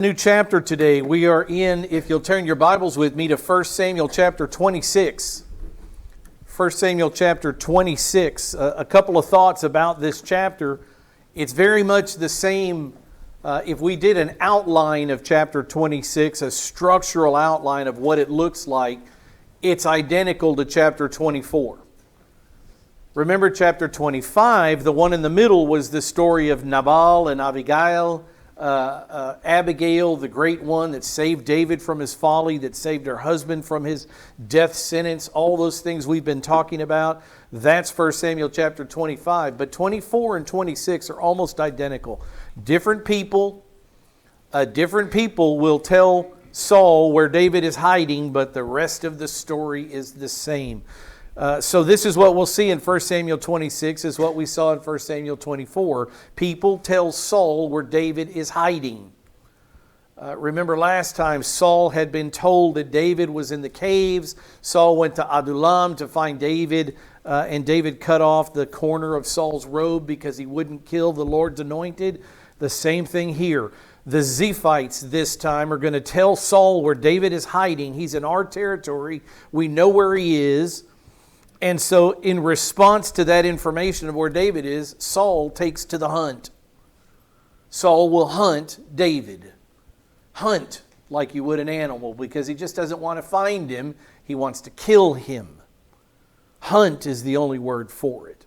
New chapter today. We are in, if you'll turn your Bibles with me to 1 Samuel chapter 26. 1 Samuel chapter 26. A couple of thoughts about this chapter. It's very much the same, if we did an outline of chapter 26, a structural outline of what it looks like, it's identical to chapter 24. Remember chapter 25, the one in the middle was the story of Nabal and Abigail. Abigail, the great one that saved David from his folly, that saved her husband from his death sentence, all those things we've been talking about. That's 1 Samuel chapter 25. But 24 and 26 are almost identical. Different people will tell Saul where David is hiding, but the rest of the story is the same. So this is what we'll see in 1 Samuel 26, is what we saw in 1 Samuel 24. People tell Saul where David is hiding. Remember last time Saul had been told that David was in the caves. Saul went to Adullam to find David, and David cut off the corner of Saul's robe because he wouldn't kill the Lord's anointed. The same thing here. The Ziphites this time are going to tell Saul where David is hiding. He's in our territory. We know where he is. And so in response to that information of where David is, Saul takes to the hunt. Saul will hunt David. Hunt like you would an animal, because he just doesn't want to find him. He wants to kill him. Hunt is the only word for it.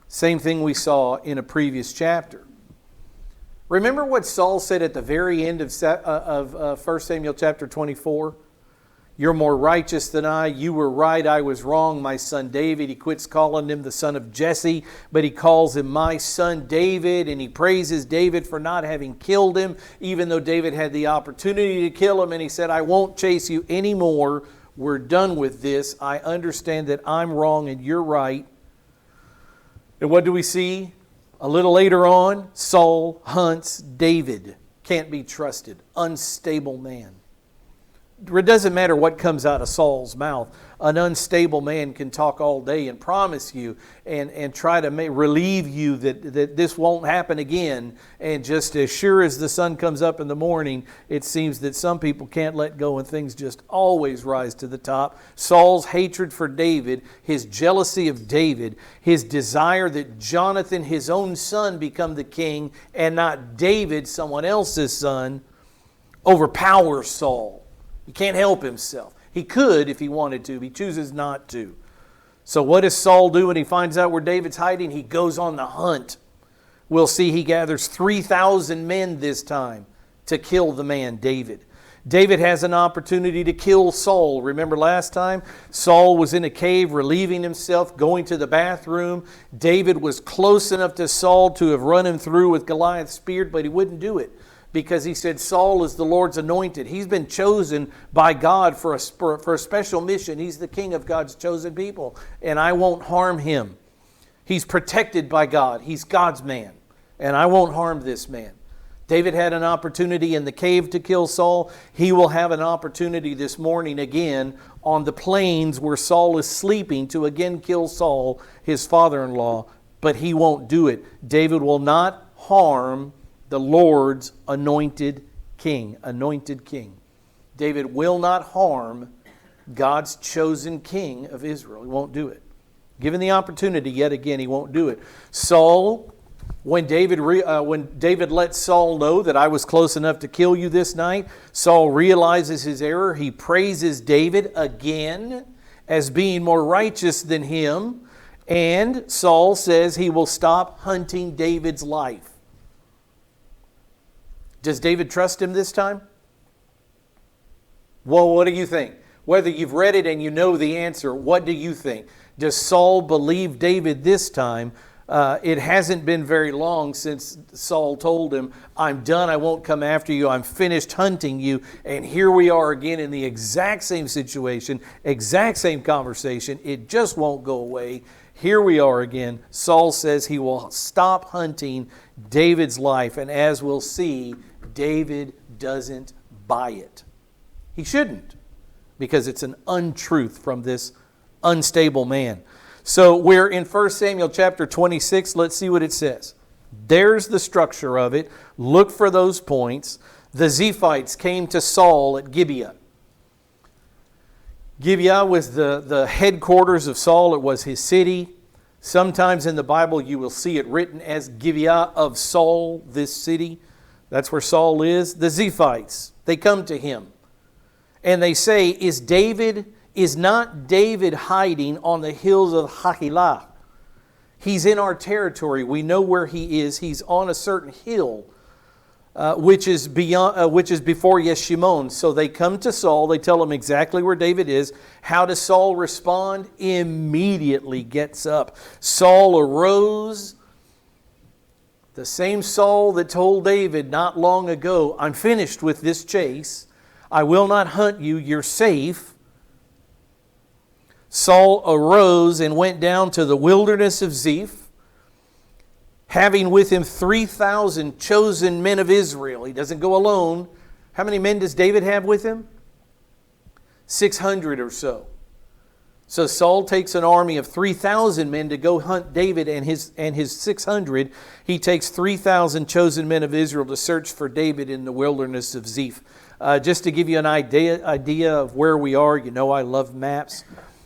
Same thing we saw in a previous chapter. Remember what Saul said at the very end of 1 Samuel chapter 24? You're more righteous than I. You were right, I was wrong. My son David, he quits calling him the son of Jesse, but he calls him my son David, and he praises David for not having killed him, even though David had the opportunity to kill him, and he said, I won't chase you anymore. We're done with this. I understand that I'm wrong and you're right. And what do we see? A little later on, Saul hunts David. Can't be trusted. Unstable man. It doesn't matter what comes out of Saul's mouth. An unstable man can talk all day and promise you and try to relieve you that this won't happen again. And just as sure as the sun comes up in the morning, it seems that some people can't let go and things just always rise to the top. Saul's hatred for David, his jealousy of David, his desire that Jonathan, his own son, become the king and not David, someone else's son, overpowers Saul. He can't help himself. He could if he wanted to, but he chooses not to. So what does Saul do when he finds out where David's hiding? He goes on the hunt. We'll see he gathers 3,000 men this time to kill the man David. David has an opportunity to kill Saul. Remember last time? Saul was in a cave relieving himself, going to the bathroom. David was close enough to Saul to have run him through with Goliath's spear, but he wouldn't do it. Because he said Saul is the Lord's anointed. He's been chosen by God for a special mission. He's the king of God's chosen people. And I won't harm him. He's protected by God. He's God's man. And I won't harm this man. David had an opportunity in the cave to kill Saul. He will have an opportunity this morning again on the plains where Saul is sleeping to again kill Saul, his father-in-law. But he won't do it. David will not harm the Lord's anointed king. Anointed king. David will not harm God's chosen king of Israel. He won't do it. Given the opportunity, yet again, he won't do it. Saul, when David let Saul know that I was close enough to kill you this night, Saul realizes his error. He praises David again as being more righteous than him. And Saul says he will stop hunting David's life. Does David trust him this time? Well, what do you think? Whether you've read it and you know the answer, what do you think? Does Saul believe David this time? It hasn't been very long since Saul told him, I'm done, I won't come after you, I'm finished hunting you. And here we are again in the exact same situation, exact same conversation. It just won't go away. Here we are again. Saul says he will stop hunting David's life. And as we'll see, David doesn't buy it. He shouldn't, because it's an untruth from this unstable man. So we're in 1 Samuel chapter 26. Let's see what it says. There's the structure of it. Look for those points. The Ziphites came to Saul at Gibeah. Gibeah was the headquarters of Saul. It was his city. Sometimes in the Bible you will see it written as Gibeah of Saul, this city. That's where Saul is. The Ziphites, they come to him. And they say, is not David hiding on the hills of Hachilah? He's in our territory. We know where he is. He's on a certain hill, which is before Yeshimon. So they come to Saul. They tell him exactly where David is. How does Saul respond? Immediately gets up. Saul arose. The same Saul that told David not long ago, I'm finished with this chase. I will not hunt you. You're safe. Saul arose and went down to the wilderness of Ziph, having with him 3,000 chosen men of Israel. He doesn't go alone. How many men does David have with him? 600 or so. So Saul takes an army of 3,000 men to go hunt David and his 600. He takes 3,000 chosen men of Israel to search for David in the wilderness of Ziph. Just to give you an idea of where we are, you know I love maps.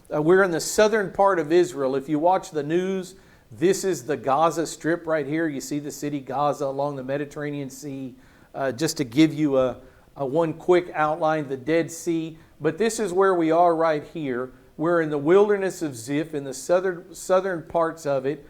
We're in the southern part of Israel. If you watch the news, this is the Gaza Strip right here. You see the city Gaza along the Mediterranean Sea. Just to give you a one quick outline, the Dead Sea. But this is where we are right here. We're in the wilderness of Ziph, in the southern parts of it.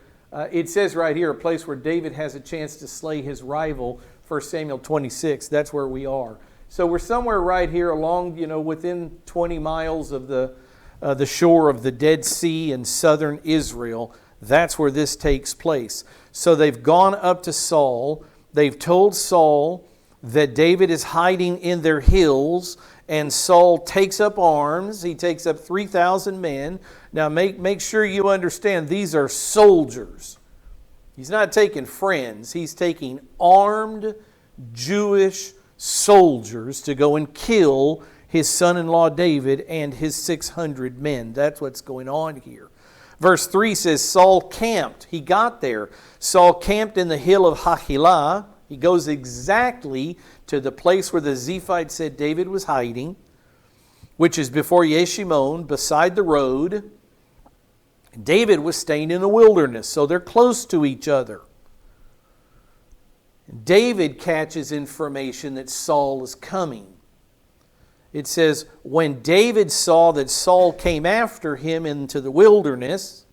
It says right here, a place where David has a chance to slay his rival, 1 Samuel 26. That's where we are. So we're somewhere right here along, within 20 miles of the shore of the Dead Sea in southern Israel. That's where this takes place. So they've gone up to Saul. They've told Saul that David is hiding in their hills, and Saul takes up arms. He takes up 3,000 men. Now make sure you understand, these are soldiers. He's not taking friends. He's taking armed Jewish soldiers to go and kill his son-in-law David and his 600 men. That's what's going on here. Verse 3 says, Saul camped. He got there. Saul camped in the hill of Hachilah. He goes exactly to the place where the Ziphites said David was hiding, which is before Yeshimon, beside the road. David was staying in the wilderness, so they're close to each other. David catches information that Saul is coming. It says, when David saw that Saul came after him into the wilderness,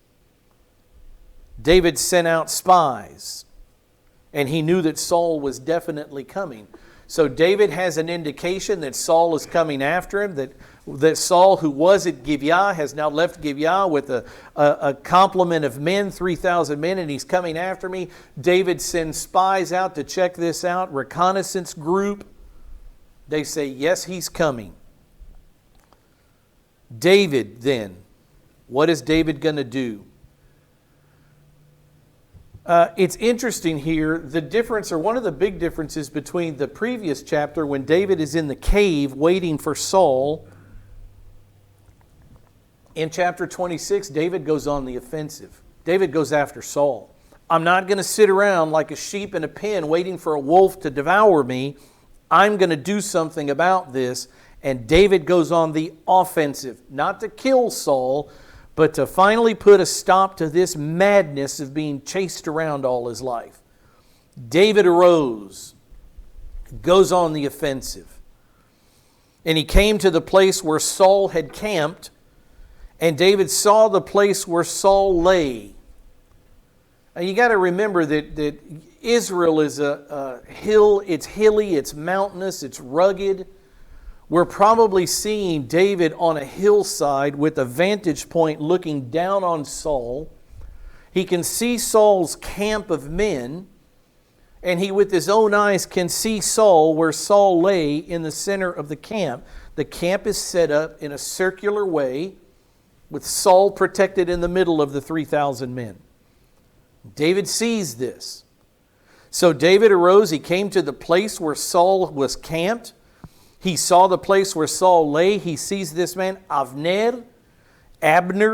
David sent out spies. And he knew that Saul was definitely coming. So David has an indication that Saul is coming after him, that Saul, who was at Gibeah, has now left Gibeah with a complement of men, 3,000 men, and he's coming after me. David sends spies out to check this out, reconnaissance group. They say, yes, he's coming. David then, what is David going to do? It's interesting here, the difference, or one of the big differences between the previous chapter when David is in the cave waiting for Saul. In chapter 26, David goes on the offensive. David goes after Saul. I'm not going to sit around like a sheep in a pen waiting for a wolf to devour me. I'm going to do something about this. And David goes on the offensive, not to kill Saul, but to finally put a stop to this madness of being chased around all his life. David arose, goes on the offensive. And he came to the place where Saul had camped, and David saw the place where Saul lay. Now you got to remember that Israel is a hill, it's hilly, it's mountainous, it's rugged. We're probably seeing David on a hillside with a vantage point looking down on Saul. He can see Saul's camp of men, and he with his own eyes can see Saul where Saul lay in the center of the camp. The camp is set up in a circular way with Saul protected in the middle of the 3,000 men. David sees this. So David arose, he came to the place where Saul was camped. He saw the place where Saul lay. He sees this man, Abner,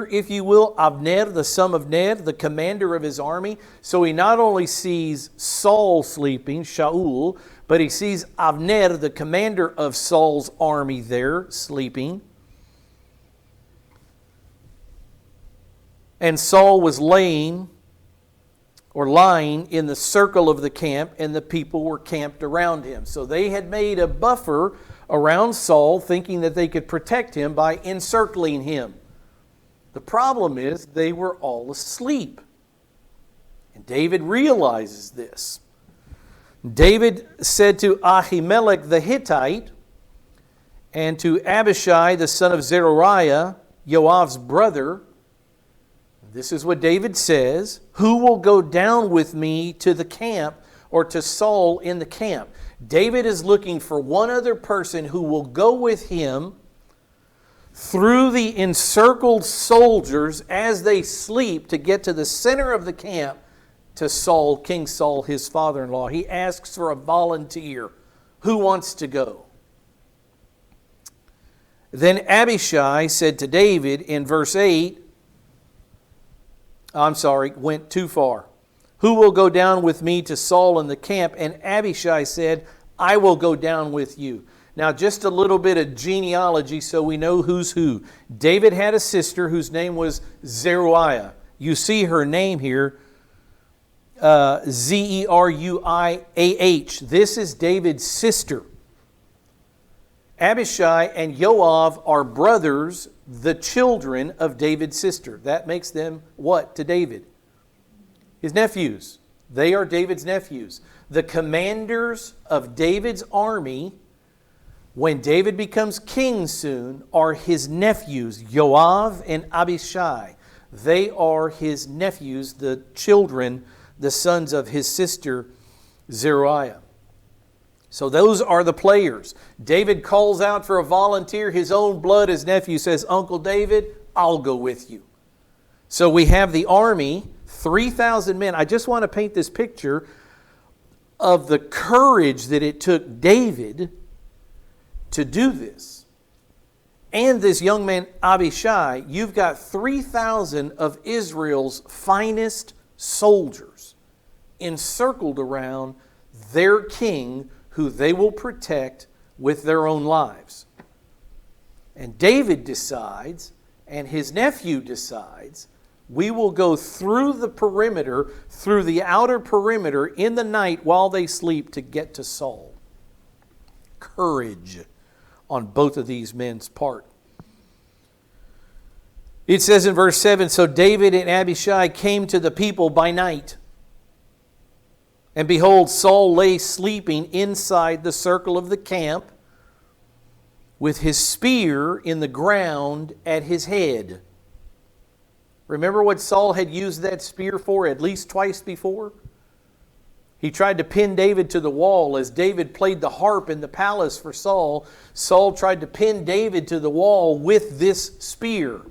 if you will, Abner, the son of Ner, the commander of his army. So he not only sees Saul sleeping, Shaul, But he sees Avner, the commander of Saul's army, there sleeping. And Saul was lying in the circle of the camp, and the people were camped around him. So they had made a buffer around Saul, thinking that they could protect him by encircling him. The problem is they were all asleep. And David realizes this. David said to Ahimelech the Hittite and to Abishai the son of Zeruiah, Joab's brother, this is what David says, "Who will go down with me to the camp, or to Saul in the camp?" David is looking for one other person who will go with him through the encircled soldiers as they sleep to get to the center of the camp, to Saul, King Saul, his father-in-law. He asks for a volunteer. Who wants to go? Then Abishai said to David in verse 8, went too far. "Who will go down with me to Saul in the camp?" And Abishai said, "I will go down with you." Now, just a little bit of genealogy so we know who's who. David had a sister whose name was Zeruiah. You see her name here, Zeruiah. This is David's sister. Abishai and Joab are brothers, the children of David's sister. That makes them what to David? His nephews. They are David's nephews. The commanders of David's army, when David becomes king soon, are his nephews, Joab and Abishai. They are his nephews, the children, the sons of his sister Zeruiah. So those are the players. David calls out for a volunteer. His own blood, his nephew, says, "Uncle David, I'll go with you." So we have the army, 3,000 men. I just want to paint this picture of the courage that it took David to do this. And this young man, Abishai. You've got 3,000 of Israel's finest soldiers encircled around their king, who they will protect with their own lives. And David decides, and his nephew decides, we will go through the perimeter, through the outer perimeter in the night while they sleep to get to Saul. Courage on both of these men's part. It says in verse 7, "So David and Abishai came to the people by night. And behold, Saul lay sleeping inside the circle of the camp with his spear in the ground at his head." Remember what Saul had used that spear for at least twice before? He tried to pin David to the wall. As David played the harp in the palace for Saul, Saul tried to pin David to the wall with this spear.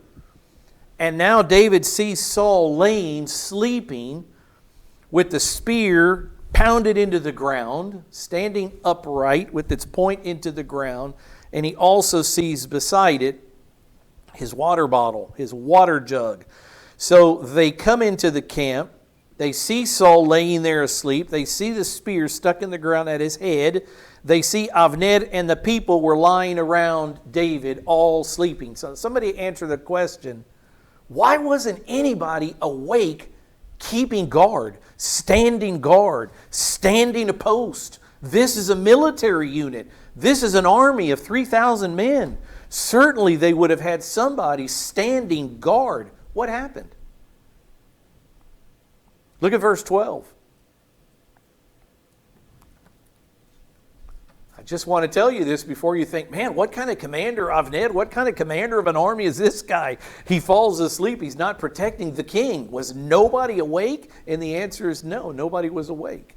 And now David sees Saul laying, sleeping, with the spear pounded into the ground, standing upright with its point into the ground. And he also sees beside it his water bottle, his water jug. So they come into the camp. They see Saul laying there asleep. They see the spear stuck in the ground at his head. They see Avner and the people were lying around David, all sleeping. So somebody answer the question, why wasn't anybody awake, keeping guard, standing a post? This is a military unit. This is an army of 3,000 men. Certainly they would have had somebody standing guard. What happened? Look at verse 12. I just want to tell you this before you think, man, what kind of commander, Avner, what kind of commander of an army is this guy? He falls asleep. He's not protecting the king. Was nobody awake? And the answer is no, nobody was awake.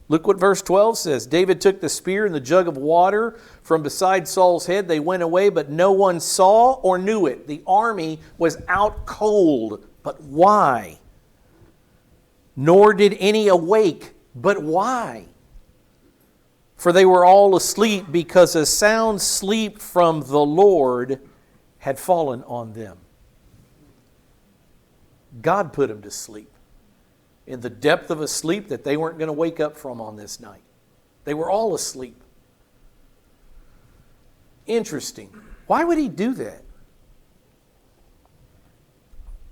Look what verse 12 says. David took the spear and the jug of water from beside Saul's head. They went away, but no one saw or knew it. The army was out cold. But why? Nor did any awake. But why? For they were all asleep, because a sound sleep from the Lord had fallen on them. God put them to sleep in the depth of a sleep that they weren't going to wake up from on this night. They were all asleep. Interesting. Why would he do that?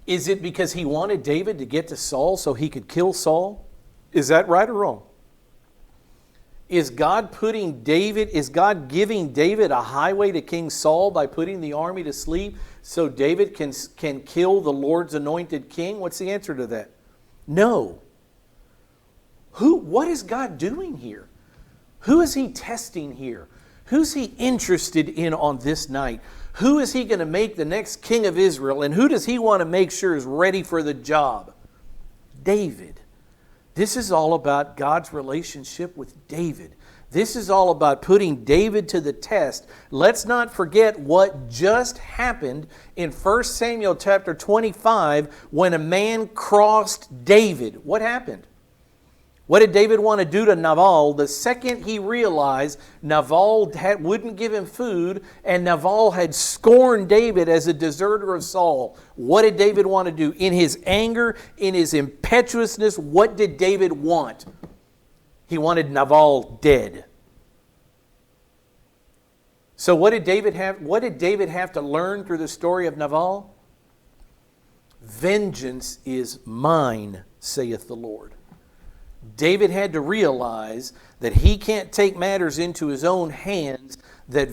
Is it because he wanted David to get to Saul so he could kill Saul? Is that right or wrong? Is God giving David a highway to King Saul by putting the army to sleep so David can kill the Lord's anointed king? What's the answer to that? No. What is God doing here? Who is he testing here? Who's he interested in on this night? Who is he going to make the next king of Israel? And who does he want to make sure is ready for the job? David. This is all about God's relationship with David. This is all about putting David to the test. Let's not forget what just happened in 1 Samuel chapter 25 when a man crossed David. What happened? What did David want to do to Nabal? The second he realized Nabal wouldn't give him food and Nabal had scorned David as a deserter of Saul, what did David want to do? In his anger, in his impetuousness, what did David want? He wanted Nabal dead. So what did David have to learn through the story of Nabal? Vengeance is mine, saith the Lord. David had to realize that he can't take matters into his own hands, that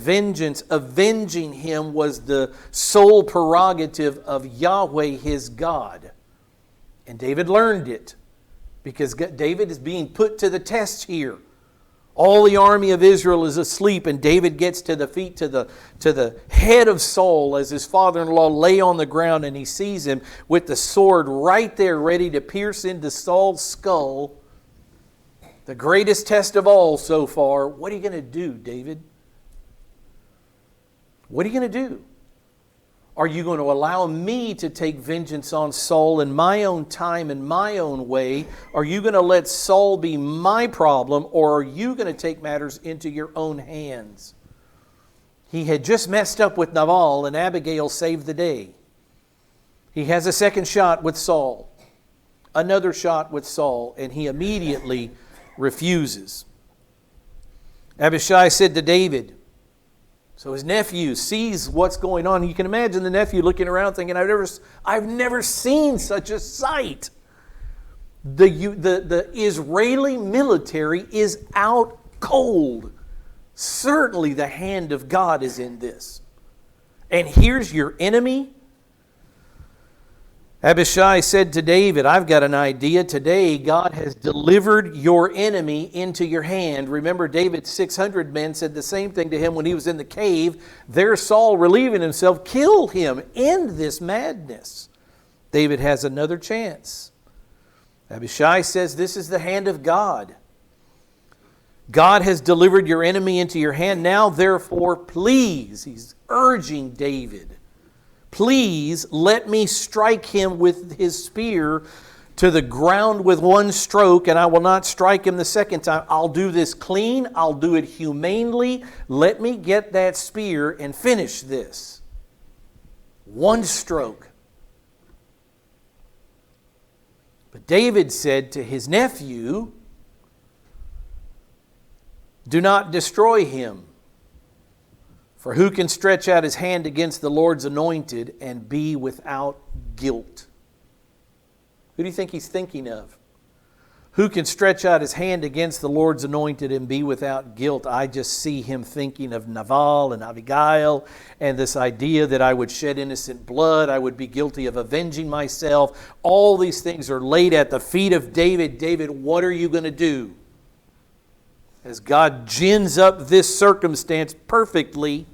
avenging him was the sole prerogative of Yahweh his God. And David learned it because David is being put to the test here. All the army of Israel is asleep and David gets to the head of Saul as his father-in-law lay on the ground, and he sees him with the sword right there ready to pierce into Saul's skull. The greatest test of all so far. What are you going to do, David? What are you going to do? Are you going to allow me to take vengeance on Saul in my own time and my own way? Are you going to let Saul be my problem, or are you going to take matters into your own hands? He had just messed up with Nabal, and Abigail saved the day. He has a second shot with Saul, another shot with Saul, and he immediately refuses. Abishai said to David, so his nephew sees what's going on. You can imagine the nephew looking around thinking, I've never seen such a sight. The Israeli military is out cold. Certainly the hand of God is in this. And here's your enemy. Abishai said to David, I've got an idea. Today, God has delivered your enemy into your hand. Remember, David's 600 men said the same thing to him when he was in the cave. There's Saul relieving himself. Kill him. End this madness. David has another chance. Abishai says, this is the hand of God. God has delivered your enemy into your hand. Now, therefore, please, he's urging David, please let me strike him with his spear to the ground with one stroke, and I will not strike him the second time. I'll do this clean. I'll do it humanely. Let me get that spear and finish this. One stroke. But David said to his nephew, do not destroy him. For who can stretch out his hand against the Lord's anointed and be without guilt? Who do you think he's thinking of? Who can stretch out his hand against the Lord's anointed and be without guilt? I just see him thinking of Nabal and Abigail and this idea that I would shed innocent blood, I would be guilty of avenging myself. All these things are laid at the feet of David. David, what are you going to do? As God gins up this circumstance perfectly,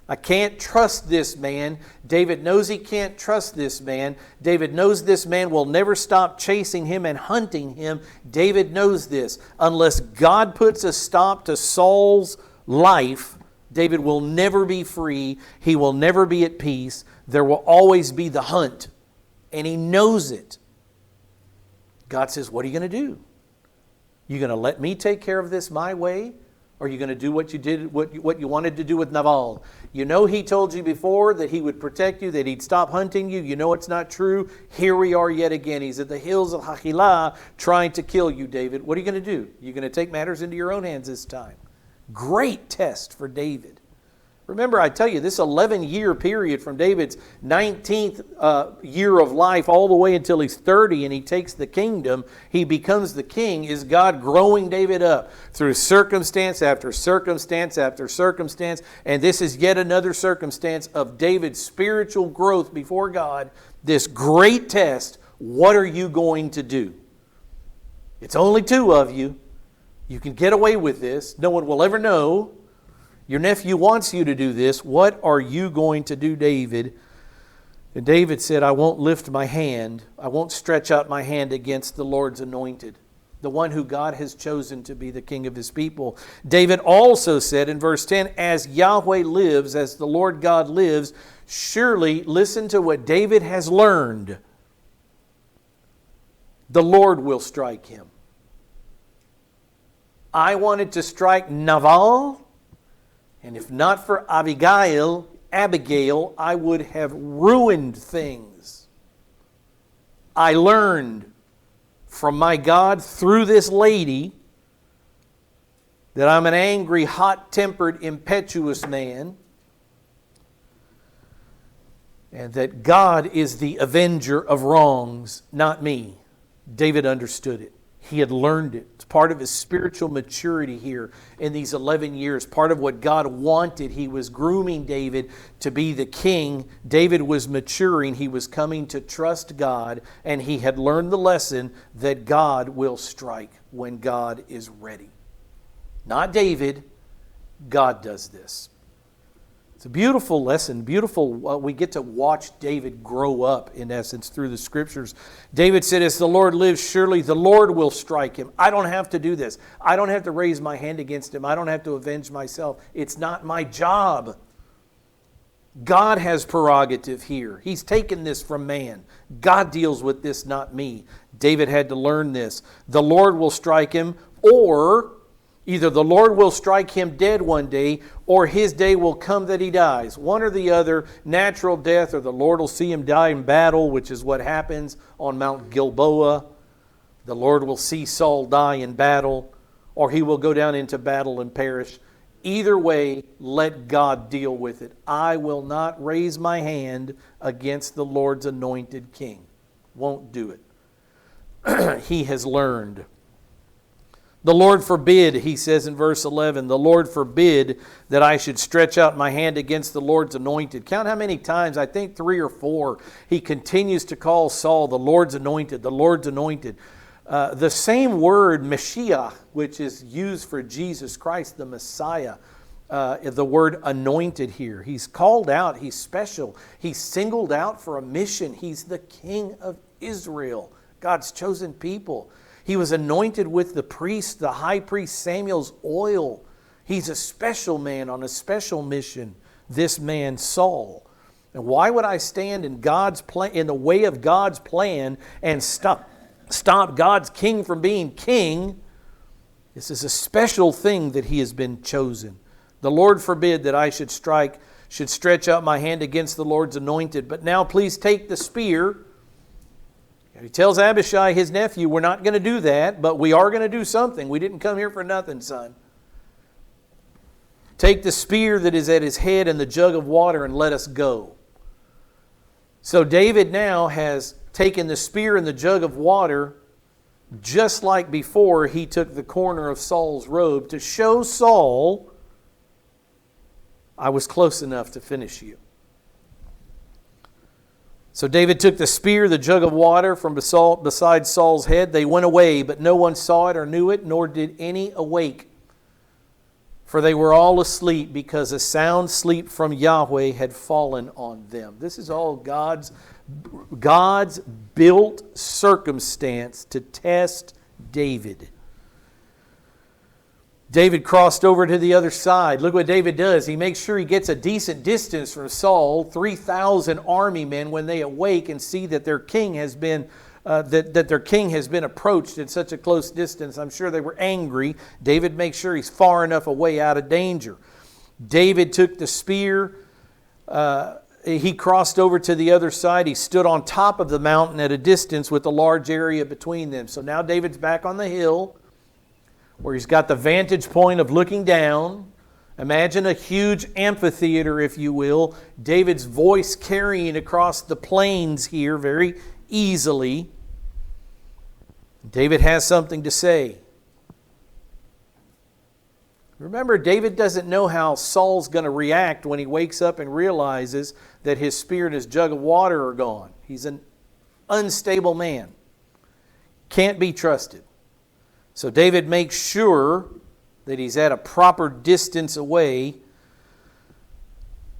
I can't trust this man. David knows he can't trust this man. David knows this man will never stop chasing him and hunting him. David knows this. Unless God puts a stop to Saul's life, David will never be free. He will never be at peace. There will always be the hunt. And he knows it. God says, what are you going to do? You going to let me take care of this my way? Or are you going to do what you did, what you wanted to do with Nabal? You know he told you before that he would protect you, that he'd stop hunting you. You know it's not true. Here we are yet again. He's at the hills of Hachilah trying to kill you, David. What are you going to do? You're going to take matters into your own hands this time. Great test for David. Remember, I tell you, this 11-year period from David's 19th year of life all the way until he's 30 and he takes the kingdom, he becomes the king, is God growing David up through circumstance after circumstance after circumstance. And this is yet another circumstance of David's spiritual growth before God. This great test, what are you going to do? It's only two of you. You can get away with this. No one will ever know. Your nephew wants you to do this. What are you going to do, David? And David said, I won't lift my hand. I won't stretch out my hand against the Lord's anointed, the one who God has chosen to be the king of his people. David also said in verse 10, as Yahweh lives, as the Lord God lives, surely, listen to what David has learned, the Lord will strike him. I wanted to strike Nabal, and if not for Abigail, I would have ruined things. I learned from my God through this lady that I'm an angry, hot-tempered, impetuous man, and that God is the avenger of wrongs, not me. David understood it. He had learned it. It's part of his spiritual maturity here in these 11 years. Part of what God wanted. He was grooming David to be the king. David was maturing. He was coming to trust God. And he had learned the lesson that God will strike when God is ready. Not David. God does this. It's a beautiful lesson, beautiful. We get to watch David grow up, in essence, through the Scriptures. David said, as the Lord lives, surely the Lord will strike him. I don't have to do this. I don't have to raise my hand against him. I don't have to avenge myself. It's not my job. God has prerogative here. He's taken this from man. God deals with this, not me. David had to learn this. The Lord will strike him, or either the Lord will strike him dead one day, or his day will come that he dies. One or the other, natural death, or the Lord will see him die in battle, which is what happens on Mount Gilboa. The Lord will see Saul die in battle, or he will go down into battle and perish. Either way, let God deal with it. I will not raise my hand against the Lord's anointed king. Won't do it. He has learned. The Lord forbid, he says in verse 11, the Lord forbid that I should stretch out my hand against the Lord's anointed. Count how many times, I think 3 or 4, he continues to call Saul the Lord's anointed, the Lord's anointed. The same word, Mashiach, which is used for Jesus Christ, the Messiah, the word anointed here. He's called out, he's special, he's singled out for a mission. He's the King of Israel, God's chosen people. He was anointed with the priest, the high priest Samuel's oil. He's a special man on a special mission, this man Saul. And why would I stand in God's plan, in the way of God's plan, and stop God's king from being king? This is a special thing that he has been chosen. The Lord forbid that I should stretch out my hand against the Lord's anointed. But now please take the spear. He tells Abishai, his nephew, we're not going to do that, but we are going to do something. We didn't come here for nothing, son. Take the spear that is at his head and the jug of water and let us go. So David now has taken the spear and the jug of water, just like before he took the corner of Saul's robe, to show Saul, I was close enough to finish you. So David took the spear, the jug of water from beside Saul's head. They went away, but no one saw it or knew it, nor did any awake. For they were all asleep, because a sound sleep from Yahweh had fallen on them. This is all God's built circumstance to test David. David crossed over to the other side. Look what David does. He makes sure he gets a decent distance from Saul. 3,000 army men, when they awake and see that their king has been that their king has been approached at such a close distance. I'm sure they were angry. David makes sure he's far enough away out of danger. David took the spear. He crossed over to the other side. He stood on top of the mountain at a distance with a large area between them. So now David's back on the hill where he's got the vantage point of looking down. Imagine a huge amphitheater, if you will. David's voice carrying across the plains here very easily. David has something to say. Remember, David doesn't know how Saul's going to react when he wakes up and realizes that his spear and his jug of water are gone. He's an unstable man. Can't be trusted. So David makes sure that he's at a proper distance away.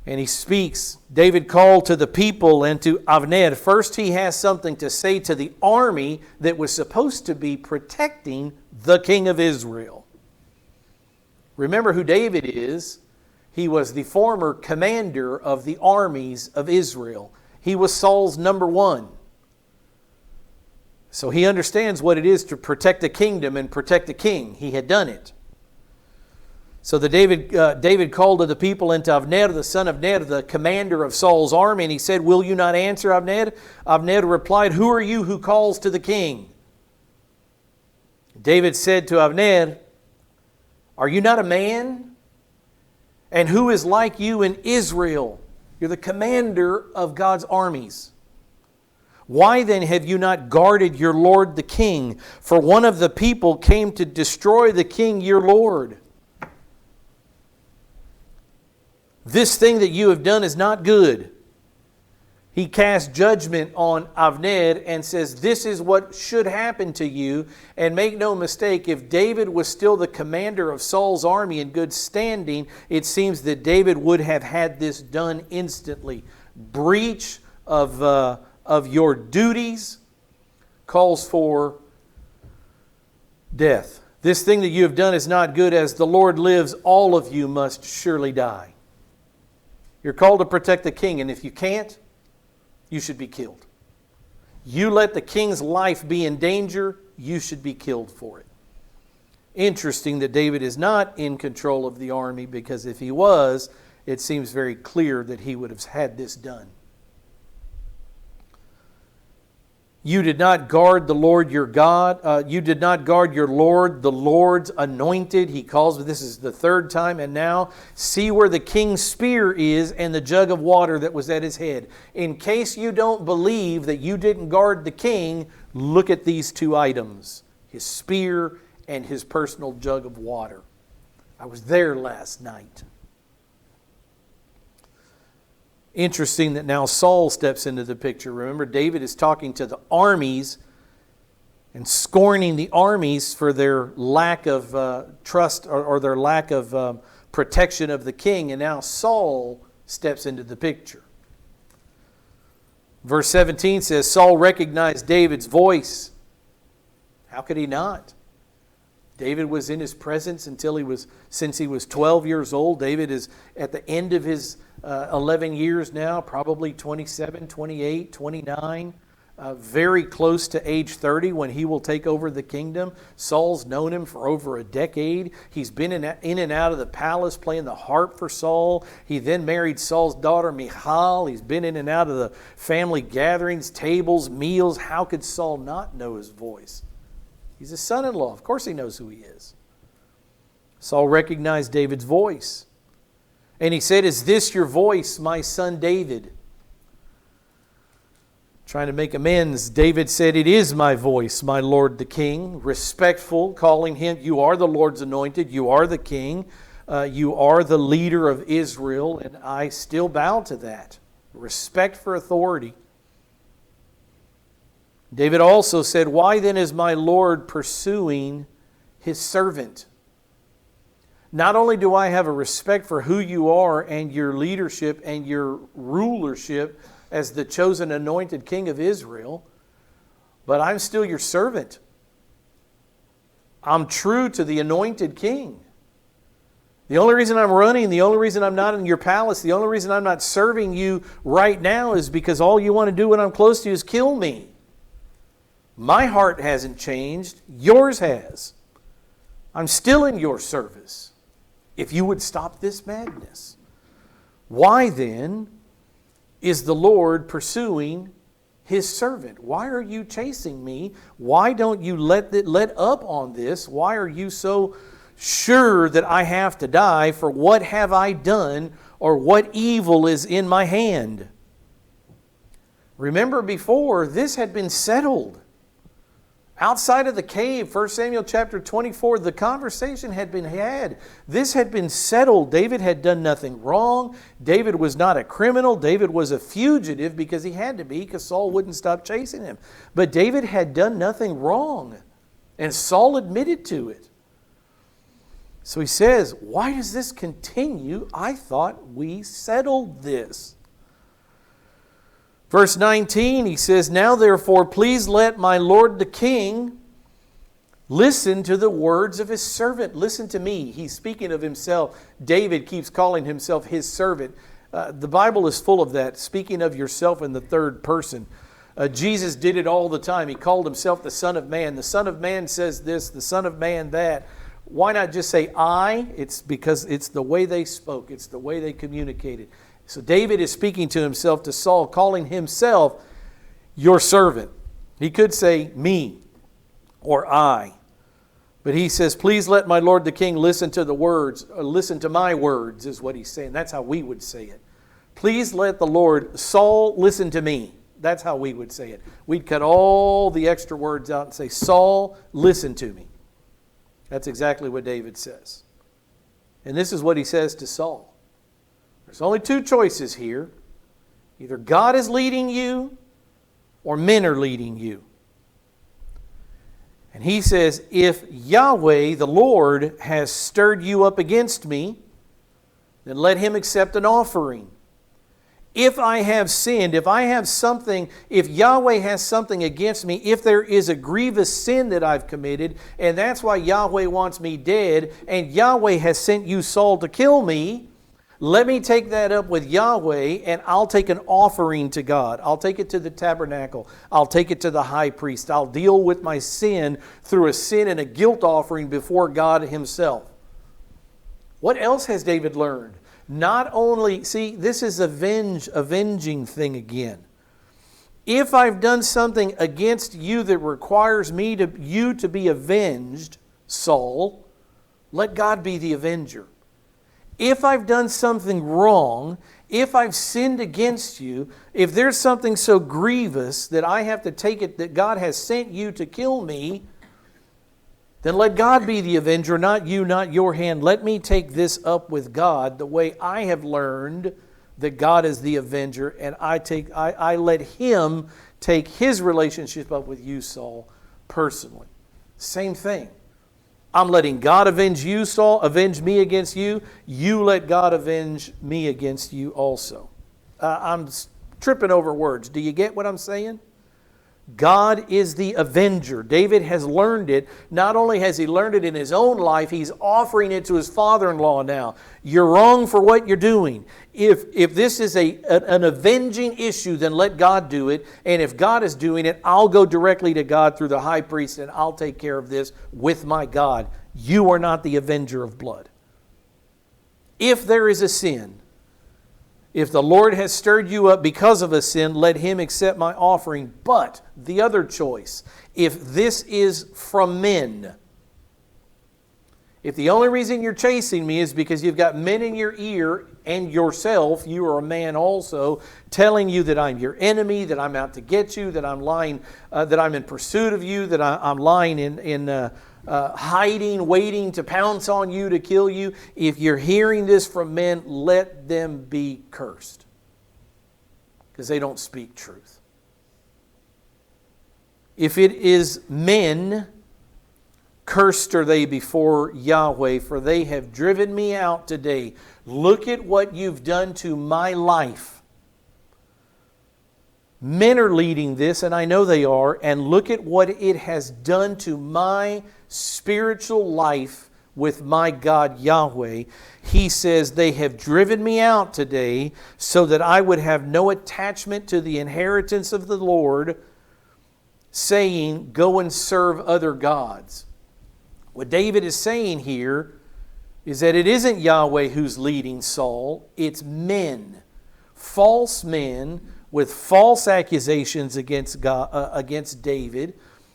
And he speaks. David called to the people and to Avner. First, he has something to say to the army that was supposed to be protecting the king of Israel. Remember who David is. He was the former commander of the armies of Israel. He was Saul's number one. So he understands what it is to protect the kingdom and protect the king. He had done it. So David called to the people and to Avner, the son of Ner, the commander of Saul's army, and he said, "Will you not answer, Avner?" Avner replied, "Who are you who calls to the king?" David said to Avner, "Are you not a man? And who is like you in Israel? You're the commander of God's armies. Why then have you not guarded your lord the king? For one of the people came to destroy the king your lord. This thing that you have done is not good." He casts judgment on Avner and says, this is what should happen to you. And make no mistake, if David was still the commander of Saul's army in good standing, it seems that David would have had this done instantly. Breach of your duties calls for death. This thing that you have done is not good. As the Lord lives, all of you must surely die. You're called to protect the king, and if you can't, you should be killed. You let the king's life be in danger, you should be killed for it. Interesting that David is not in control of the army, because if he was, it seems very clear that he would have had this done. You did not guard the Lord your God. You did not guard your Lord, the Lord's anointed. He calls, this is the third time. And now see where the king's spear is and the jug of water that was at his head. In case you don't believe that you didn't guard the king, look at these two items. His spear and his personal jug of water. I was there last night. Interesting that now Saul steps into the picture. Remember, David is talking to the armies and scorning the armies for their lack of trust or their lack of protection of the king. And now Saul steps into the picture. Verse 17 says, Saul recognized David's voice. How could he not? David was in his presence since he was 12 years old. David is at the end of his 11 years now, probably 27, 28, 29, very close to age 30 when he will take over the kingdom. Saul's known him for over a decade. He's been in and out of the palace playing the harp for Saul. He then married Saul's daughter Michal. He's been in and out of the family gatherings, tables, meals. How could Saul not know his voice? He's his son-in-law. Of course he knows who he is. Saul recognized David's voice. And he said, "Is this your voice, my son David?" Trying to make amends, David said, "It is my voice, my lord the king." Respectful, calling him, "You are the Lord's anointed. You are the king. You are the leader of Israel." And I still bow to that. Respect for authority. David also said, "Why then is my Lord pursuing his servant?" Not only do I have a respect for who you are and your leadership and your rulership as the chosen anointed king of Israel, but I'm still your servant. I'm true to the anointed king. The only reason I'm running, the only reason I'm not in your palace, the only reason I'm not serving you right now is because all you want to do when I'm close to you is kill me. My heart hasn't changed. Yours has. I'm still in your service. If you would stop this madness. Why then is the Lord pursuing His servant? Why are you chasing me? Why don't you let up on this? Why are you so sure that I have to die? For what have I done, or what evil is in my hand? Remember before, this had been settled. Outside of the cave, 1 Samuel chapter 24, the conversation had been had. This had been settled. David had done nothing wrong. David was not a criminal. David was a fugitive because he had to be, because Saul wouldn't stop chasing him. But David had done nothing wrong, and Saul admitted to it. So he says, why does this continue? I thought we settled this. Verse 19, he says, now therefore, please let my lord the king listen to the words of his servant. Listen to me. He's speaking of himself. David keeps calling himself his servant. The Bible is full of that, speaking of yourself in the third person. Jesus did it all the time. He called himself the Son of Man. The Son of Man says this, the Son of Man that. Why not just say I? It's because it's the way they spoke. It's the way they communicated. So David is speaking to himself, to Saul, calling himself your servant. He could say me or I. But he says, please let my lord the king listen to the words, or listen to my words, is what he's saying. That's how we would say it. Please let the Lord, Saul, listen to me. That's how we would say it. We'd cut all the extra words out and say, Saul, listen to me. That's exactly what David says. And this is what he says to Saul. There's only two choices here. Either God is leading you or men are leading you. And he says, if Yahweh, the Lord, has stirred you up against me, then let him accept an offering. If I have sinned, if I have something, if Yahweh has something against me, if there is a grievous sin that I've committed, and that's why Yahweh wants me dead, and Yahweh has sent you, Saul, to kill me, let me take that up with Yahweh, and I'll take an offering to God. I'll take it to the tabernacle. I'll take it to the high priest. I'll deal with my sin through a sin and a guilt offering before God himself. What else has David learned? Not only, see, this is avenging thing again. If I've done something against you that requires you to be avenged, Saul, let God be the avenger. If I've done something wrong, if I've sinned against you, if there's something so grievous that I have to take it that God has sent you to kill me, then let God be the avenger, not you, not your hand. Let me take this up with God the way I have learned that God is the avenger, and I let Him take His relationship up with you, Saul, personally. Same thing. I'm letting God avenge you, Saul, avenge me against you. You let God avenge me against you also. I'm tripping over words. Do you get what I'm saying? God is the avenger. David has learned it. Not only has he learned it in his own life, he's offering it to his father-in-law now. You're wrong for what you're doing. If this is an avenging issue, then let God do it. And if God is doing it, I'll go directly to God through the high priest, and I'll take care of this with my God. You are not the avenger of blood. If there is a sin, if the Lord has stirred you up because of a sin, let Him accept my offering. But the other choice, if this is from men, if the only reason you're chasing me is because you've got men in your ear and yourself, you are a man also, telling you that I'm your enemy, that I'm out to get you, that I'm lying, that I'm in pursuit of you, that I'm lying in hiding, waiting to pounce on you to kill you. If you're hearing this from men, let them be cursed, because they don't speak truth. If it is men, cursed are they before Yahweh, for they have driven me out today. Look at what you've done to my life. Men are leading this, and I know they are, and look at what it has done to my spiritual life with my God Yahweh. He says, they have driven me out today so that I would have no attachment to the inheritance of the Lord. saying, go and serve other gods. What David is saying here is that it isn't Yahweh who's leading Saul, it's men, false men with false accusations against against David,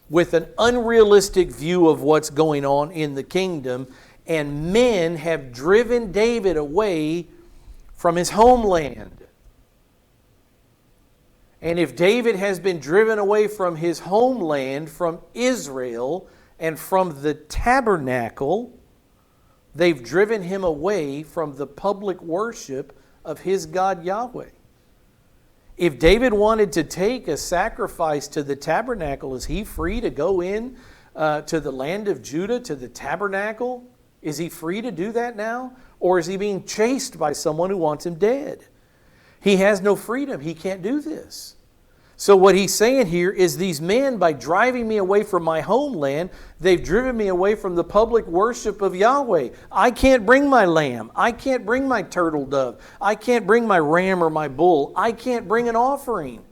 with an unrealistic view of what's going on in the kingdom, and men have driven David away from his homeland. And if David has been driven away from his homeland, from Israel, and from the tabernacle, they've driven him away from the public worship of his God Yahweh. If David wanted to take a sacrifice to the tabernacle, is he free to go in to the land of Judah, to the tabernacle? Is he free to do that now? Or is he being chased by someone who wants him dead? He has no freedom. He can't do this. So what he's saying here is these men, by driving me away from my homeland, they've driven me away from the public worship of Yahweh. I can't bring my lamb. I can't bring my turtle dove. I can't bring my ram or my bull. I can't bring an offering.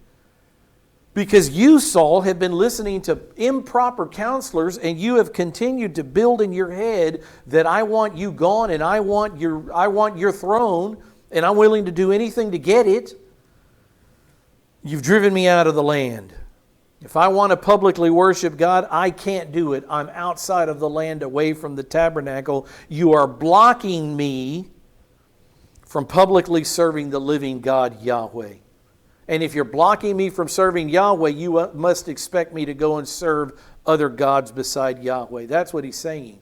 Because you, Saul, have been listening to improper counselors, and you have continued to build in your head that I want you gone and I want your throne, and I'm willing to do anything to get it. You've driven me out of the land. If I want to publicly worship God, I can't do it. I'm outside of the land, away from the tabernacle. You are blocking me from publicly serving the living God, Yahweh. And if you're blocking me from serving Yahweh, you must expect me to go and serve other gods beside Yahweh. That's what he's saying.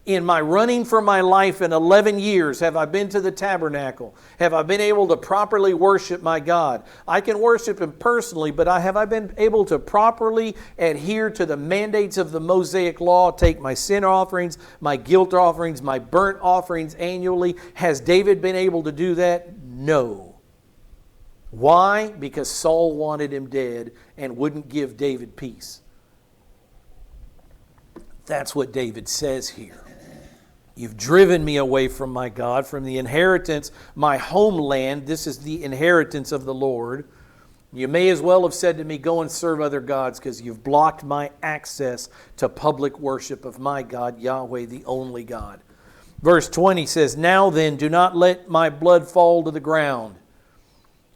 In my running for my life in 11 years, have I been to the tabernacle? Have I been able to properly worship my God? I can worship Him personally, but have I been able to properly adhere to the mandates of the Mosaic Law, take my sin offerings, my guilt offerings, my burnt offerings annually? Has David been able to do that? No. Why? Because Saul wanted him dead and wouldn't give David peace. That's what David says here. You've driven me away from my God, from the inheritance, my homeland. This is the inheritance of the Lord. You may as well have said to me, go and serve other gods, because you've blocked my access to public worship of my God, Yahweh, the only God. Verse 20 says, now then, do not let my blood fall to the ground.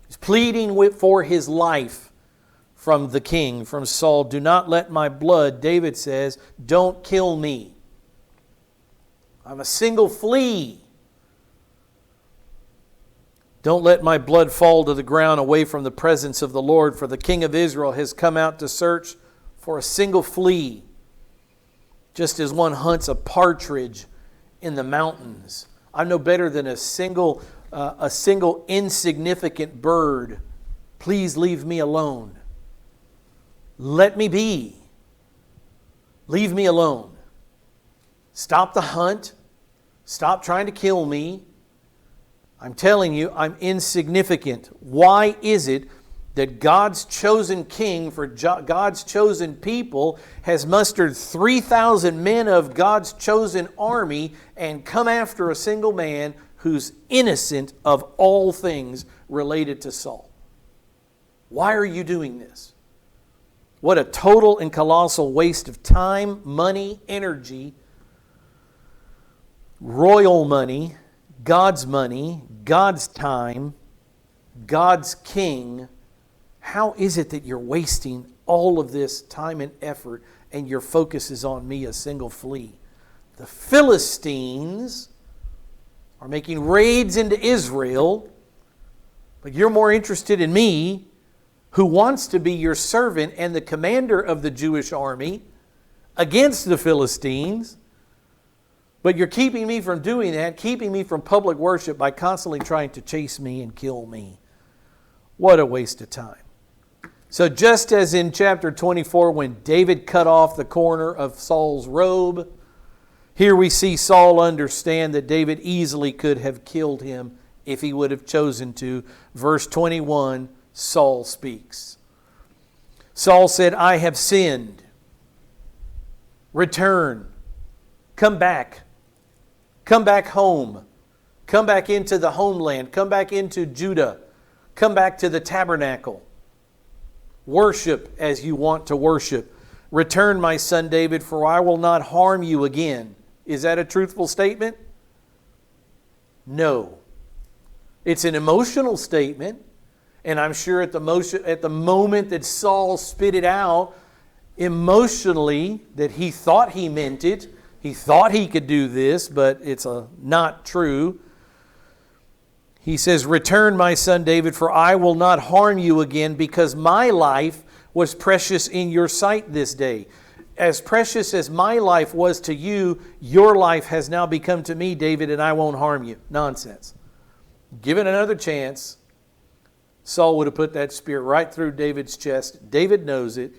He's pleading for his life from the king, from Saul. Do not let my blood, David says, don't kill me. I'm a single flea. Don't let my blood fall to the ground away from the presence of the Lord, for the king of Israel has come out to search for a single flea, just as one hunts a partridge in the mountains. I'm no better than a single insignificant bird. Please leave me alone. Let me be. Leave me alone. Stop the hunt. Stop trying to kill me. I'm telling you, I'm insignificant. Why is it that God's chosen king for God's chosen people has mustered 3,000 men of God's chosen army and come after a single man who's innocent of all things related to Saul? Why are you doing this? What a total and colossal waste of time, money, energy, royal money, God's time, God's king. How is it that you're wasting all of this time and effort and your focus is on me, a single flea? The Philistines are making raids into Israel, but you're more interested in me, who wants to be your servant and the commander of the Jewish army against the Philistines. But you're keeping me from doing that, keeping me from public worship by constantly trying to chase me and kill me. What a waste of time. So just as in chapter 24, when David cut off the corner of Saul's robe, here we see Saul understand that David easily could have killed him if he would have chosen to. Verse 21, Saul speaks. Saul said, I have sinned. Return. Come back. Come back home. Come back into the homeland. Come back into Judah. Come back to the tabernacle. Worship as you want to worship. Return, my son David, for I will not harm you again. Is that a truthful statement? No. It's an emotional statement. And I'm sure at the moment that Saul spit it out, emotionally, that he thought he meant it. He thought he could do this, but it's not true. He says, return, my son David, for I will not harm you again, because my life was precious in your sight this day. As precious as my life was to you, your life has now become to me, David, and I won't harm you. Nonsense. Given another chance, Saul would have put that spear right through David's chest. David knows it.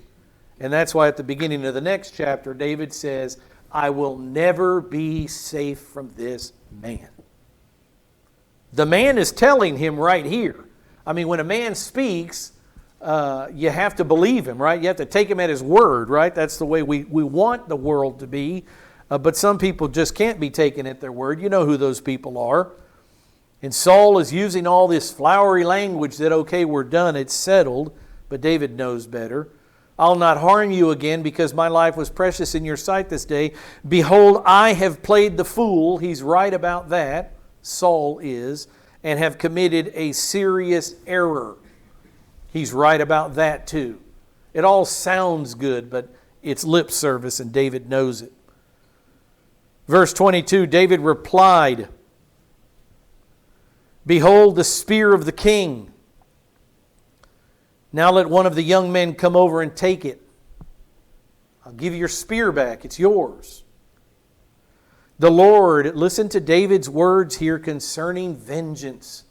And that's why at the beginning of the next chapter, David says, I will never be safe from this man. The man is telling him right here. I mean, when a man speaks, you have to believe him, right? You have to take him at his word, right? That's the way we want the world to be. But some people just can't be taken at their word. You know who those people are. And Saul is using all this flowery language that, okay, we're done, it's settled. But David knows better. I'll not harm you again, because my life was precious in your sight this day. Behold, I have played the fool. He's right about that. Saul is. And have committed a serious error. He's right about that too. It all sounds good, but it's lip service, and David knows it. Verse 22, David replied, behold the spear of the king. Now let one of the young men come over and take it. I'll give you your spear back. It's yours. The Lord, listen to David's words here concerning vengeance.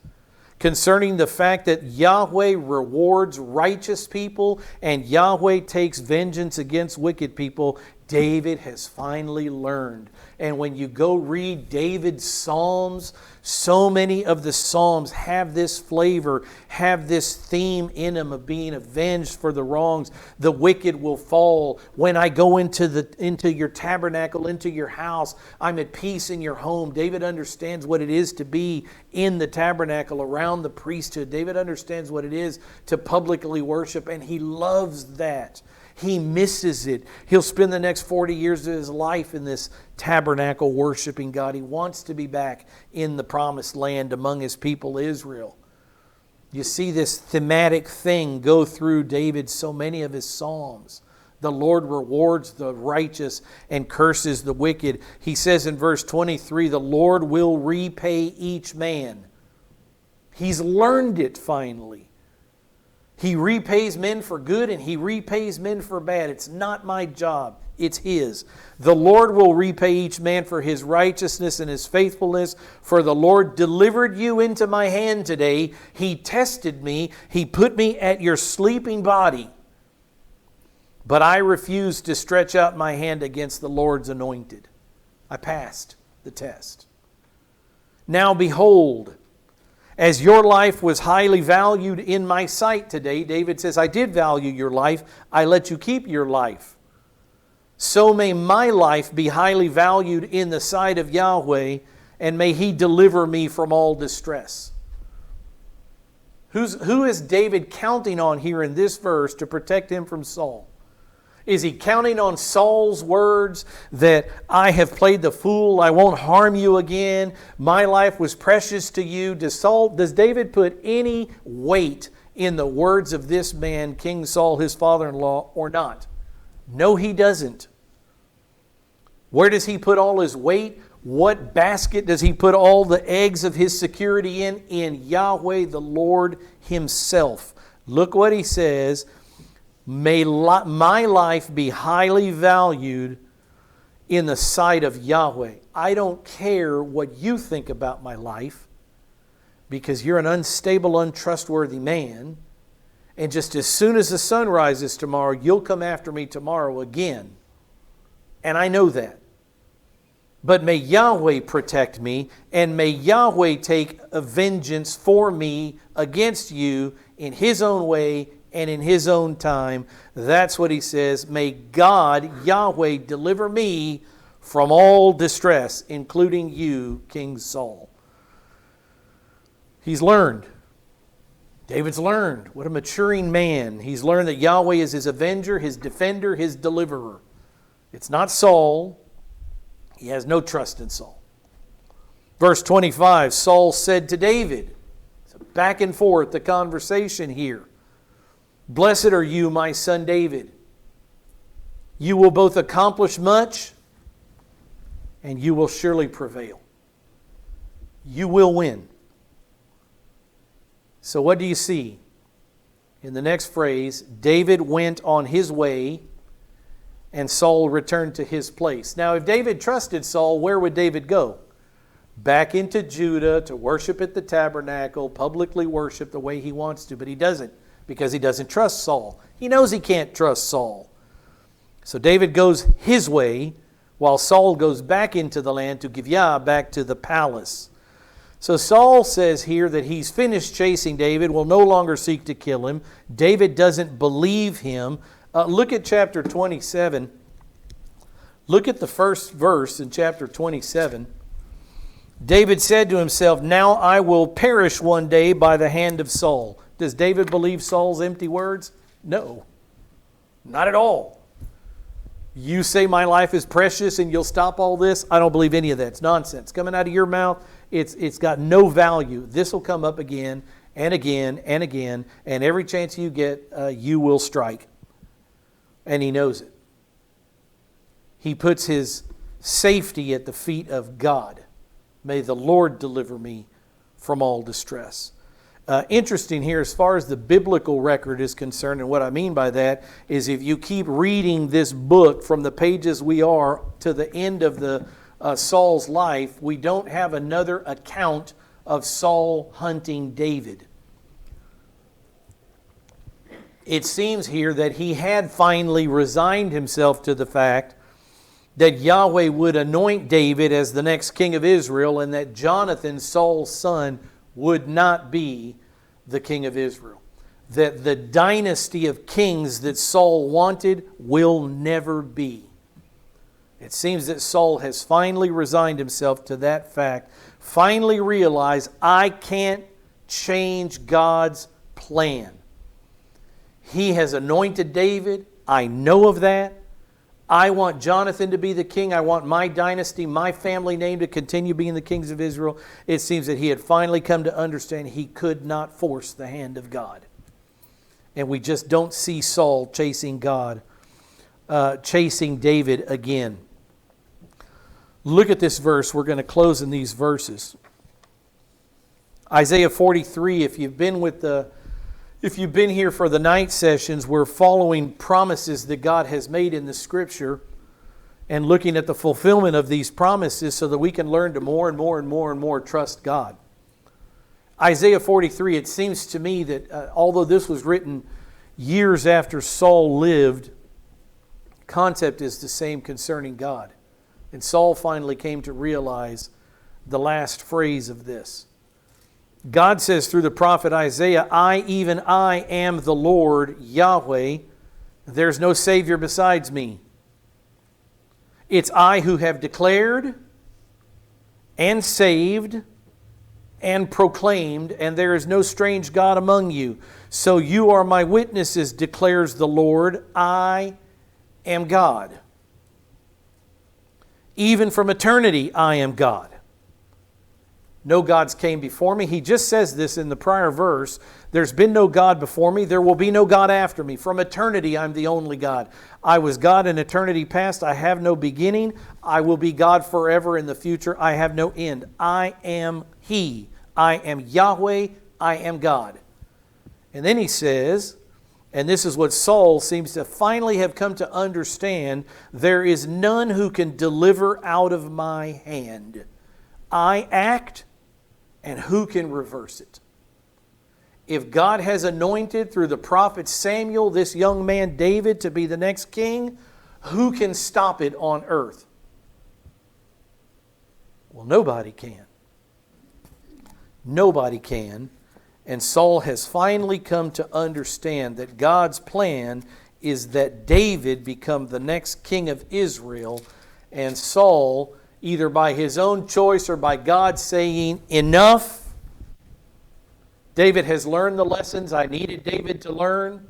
Concerning the fact that Yahweh rewards righteous people and Yahweh takes vengeance against wicked people. David has finally learned. And when you go read David's Psalms, so many of the Psalms have this flavor, have this theme in them of being avenged for the wrongs. The wicked will fall. When I go into your tabernacle, into your house, I'm at peace in your home. David understands what it is to be in the tabernacle around the priesthood. David understands what it is to publicly worship, and he loves that. He misses it. He'll spend the next 40 years of his life in this tabernacle worshiping God. He wants to be back in the promised land among his people Israel. You see this thematic thing go through David, so many of his Psalms. The Lord rewards the righteous and curses the wicked. He says in verse 23, the Lord will repay each man. He's learned it finally. He repays men for good and He repays men for bad. It's not my job. It's His. The Lord will repay each man for his righteousness and his faithfulness. For the Lord delivered you into my hand today. He tested me. He put me at your sleeping body. But I refused to stretch out my hand against the Lord's anointed. I passed the test. Now behold, as your life was highly valued in my sight today, David says, I did value your life. I let you keep your life. So may my life be highly valued in the sight of Yahweh, and may He deliver me from all distress. Who is David counting on here in this verse to protect him from Saul? Is he counting on Saul's words that I have played the fool, I won't harm you again, my life was precious to you? Does David put any weight in the words of this man, King Saul, his father-in-law, or not? No, he doesn't. Where does he put all his weight? What basket does he put all the eggs of his security in? In Yahweh the Lord Himself. Look what he says. May my life be highly valued in the sight of Yahweh. I don't care what you think about my life, because you're an unstable, untrustworthy man. And just as soon as the sun rises tomorrow, you'll come after me tomorrow again. And I know that. But may Yahweh protect me, and may Yahweh take a vengeance for me against you in His own way and in His own time. That's what he says. May God, Yahweh, deliver me from all distress, including you, King Saul. He's learned. David's learned. What a maturing man. He's learned that Yahweh is his avenger, his defender, his deliverer. It's not Saul. He has no trust in Saul. Verse 25, Saul said to David, so back and forth the conversation here. Blessed are you, my son David. You will both accomplish much, and you will surely prevail. You will win. So what do you see? In the next phrase, David went on his way, and Saul returned to his place. Now, if David trusted Saul, where would David go? Back into Judah to worship at the tabernacle, publicly worship the way he wants to, but he doesn't, because he doesn't trust Saul. He knows he can't trust Saul. So David goes his way, while Saul goes back into the land to Gibeah, back to the palace. So Saul says here that he's finished chasing David, will no longer seek to kill him. David doesn't believe him. Look at chapter 27. Look at the first verse in chapter 27. David said to himself, now I will perish one day by the hand of Saul. Does David believe Saul's empty words? No, not at all. You say my life is precious and you'll stop all this? I don't believe any of that. It's nonsense. Coming out of your mouth, it's got no value. This will come up again and again and again, and every chance you get, you will strike. And he knows it. He puts his safety at the feet of God. May the Lord deliver me from all distress. Interesting here, as far as the biblical record is concerned, and what I mean by that is if you keep reading this book from the pages we are to the end of the Saul's life, we don't have another account of Saul hunting David. It seems here that he had finally resigned himself to the fact that Yahweh would anoint David as the next king of Israel, and that Jonathan, Saul's son, would not be the king of Israel. That the dynasty of kings that Saul wanted will never be. It seems that Saul has finally resigned himself to that fact, finally realized, I can't change God's plan. He has anointed David. I know of that. I want Jonathan to be the king. I want my dynasty, my family name to continue being the kings of Israel. It seems that he had finally come to understand he could not force the hand of God. And we just don't see Saul chasing David again. Look at this verse. We're going to close in these verses. Isaiah 43, if you've been here for the night sessions, we're following promises that God has made in the Scripture and looking at the fulfillment of these promises so that we can learn to more and more and more and more trust God. Isaiah 43, it seems to me that although this was written years after Saul lived, the concept is the same concerning God. And Saul finally came to realize the last phrase of this. God says through the prophet Isaiah, even I am the Lord, Yahweh. There's no Savior besides me. It's I who have declared and saved and proclaimed, and there is no strange God among you. So you are my witnesses, declares the Lord. I am God. Even from eternity, I am God. No gods came before me. He just says this in the prior verse. There's been no God before me. There will be no God after me. From eternity, I'm the only God. I was God in eternity past. I have no beginning. I will be God forever in the future. I have no end. I am He. I am Yahweh. I am God. And then he says, and this is what Saul seems to finally have come to understand, there is none who can deliver out of my hand. I act, and who can reverse it? If God has anointed through the prophet Samuel this young man David to be the next king, who can stop it on earth? Well, nobody can. Nobody can. And Saul has finally come to understand that God's plan is that David become the next king of Israel, and Saul, either by his own choice or by God saying, enough, David has learned the lessons I needed David to learn.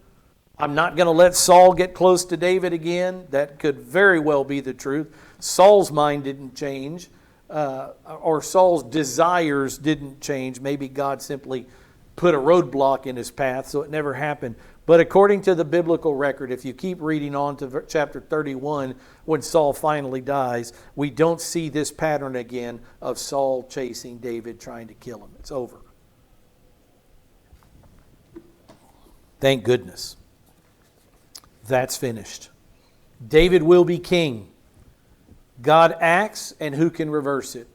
I'm not going to let Saul get close to David again. That could very well be the truth. Saul's mind didn't change, or Saul's desires didn't change. Maybe God simply put a roadblock in his path, so it never happened. But according to the biblical record, if you keep reading on to chapter 31, when Saul finally dies, we don't see this pattern again of Saul chasing David, trying to kill him. It's over. Thank goodness. That's finished. David will be king. God acts, and who can reverse it?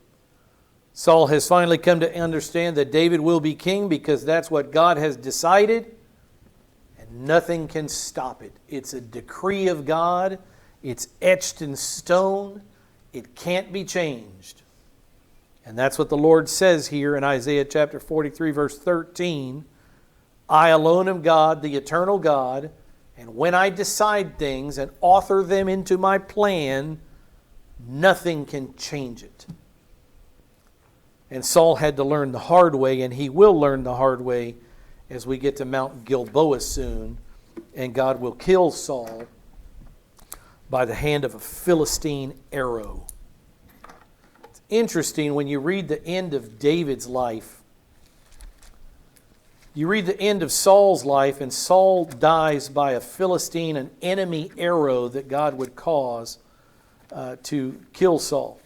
Saul has finally come to understand that David will be king because that's what God has decided, and nothing can stop it. It's a decree of God. It's etched in stone. It can't be changed. And that's what the Lord says here in Isaiah chapter 43, verse 13. I alone am God, the eternal God, and when I decide things and author them into my plan, nothing can change it. And Saul had to learn the hard way, and he will learn the hard way as we get to Mount Gilboa soon, and God will kill Saul by the hand of a Philistine arrow. It's interesting when you read the end of David's life. You read the end of Saul's life, and Saul dies by a Philistine, an enemy arrow that God would cause to kill Saul.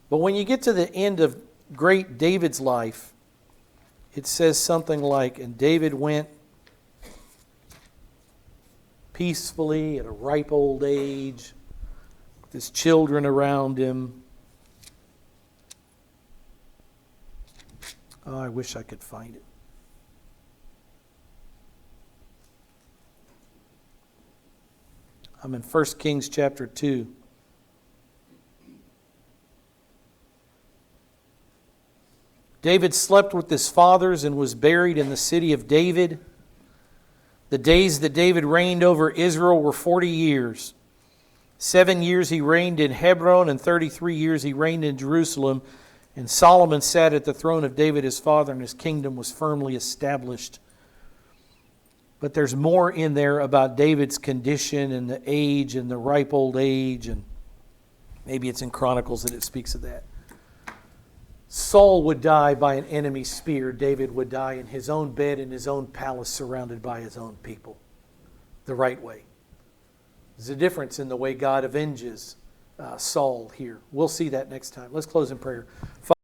But when you get to the end of great David's life, it says something like, and David went peacefully at a ripe old age, with his children around him. Oh, I wish I could find it. I'm in 1 Kings chapter 2. David slept with his fathers and was buried in the city of David. The days that David reigned over Israel were 40 years. 7 years he reigned in Hebron, and 33 years he reigned in Jerusalem. And Solomon sat at the throne of David his father, and his kingdom was firmly established. But there's more in there about David's condition and the age and the ripe old age, and maybe it's in Chronicles that it speaks of that. Saul would die by an enemy spear. David would die in his own bed in his own palace, surrounded by his own people. The right way. There's a difference in the way God avenges Saul here. We'll see that next time. Let's close in prayer.